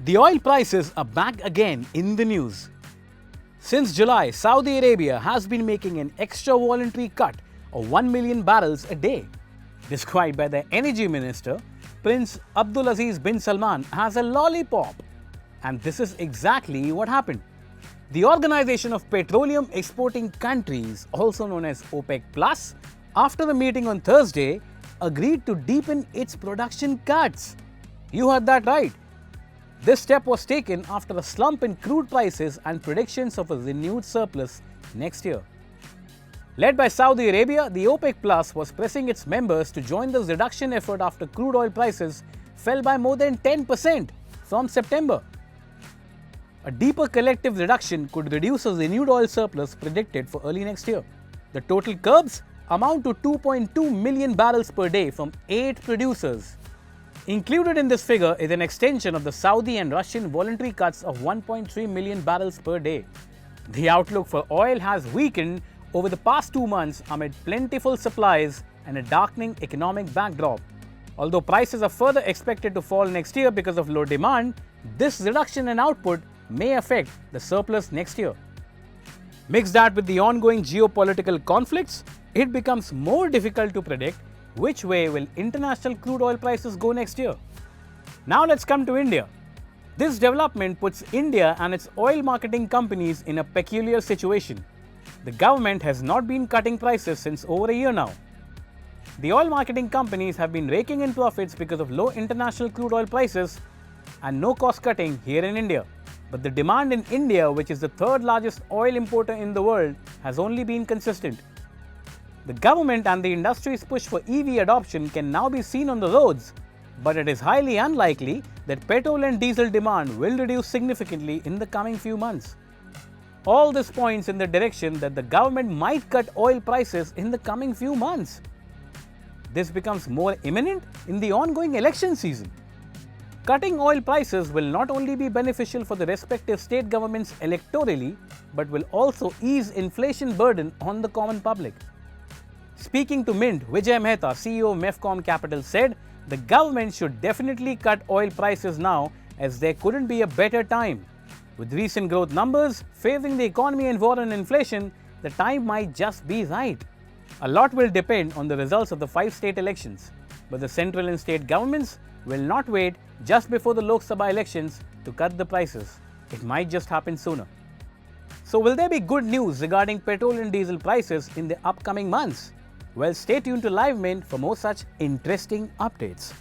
The oil prices are back again in the news. Since July, Saudi Arabia has been making an extra voluntary cut of 1 million barrels a day, described by the Energy Minister, Prince Abdulaziz bin Salman, as a lollipop. And this is exactly what happened. The Organization of Petroleum Exporting Countries, also known as OPEC Plus, after the meeting on Thursday, agreed to deepen its production cuts. You heard that right. This step was taken after a slump in crude prices and predictions of a renewed surplus next year. Led by Saudi Arabia, the OPEC Plus was pressing its members to join this reduction effort after crude oil prices fell by more than 10% from September. A deeper collective reduction could reduce a renewed oil surplus predicted for early next year. The total curbs amount to 2.2 million barrels per day from 8 producers. Included in this figure is an extension of the Saudi and Russian voluntary cuts of 1.3 million barrels per day. The outlook for oil has weakened over the past 2 months amid plentiful supplies and a darkening economic backdrop. Although prices are further expected to fall next year because of low demand, this reduction in output may affect the surplus next year. Mix that with the ongoing geopolitical conflicts, it becomes more difficult to predict which way will international crude oil prices go next year. Now let's come to India. This development puts India and its oil marketing companies in a peculiar situation. The government has not been cutting prices since over a year now. The oil marketing companies have been raking in profits because of low international crude oil prices and no cost cutting here in India. But the demand in India, which is the third largest oil importer in the world, has only been consistent. The government and the industry's push for EV adoption can now be seen on the roads, but it is highly unlikely that petrol and diesel demand will reduce significantly in the coming few months. All this points in the direction that the government might cut oil prices in the coming few months. This becomes more imminent in the ongoing election season. Cutting oil prices will not only be beneficial for the respective state governments electorally, but will also ease inflation burden on the common public. Speaking to Mint, Vijay Mehta, CEO of Mefcom Capital, said the government should definitely cut oil prices now as there couldn't be a better time. With recent growth numbers favoring the economy and war on inflation, the time might just be right. A lot will depend on the results of the 5 state elections, but the central and state governments will not wait just before the Lok Sabha elections to cut the prices. It might just happen sooner. So will there be good news regarding petrol and diesel prices in the upcoming months? Well, stay tuned to Live Mint for more such interesting updates.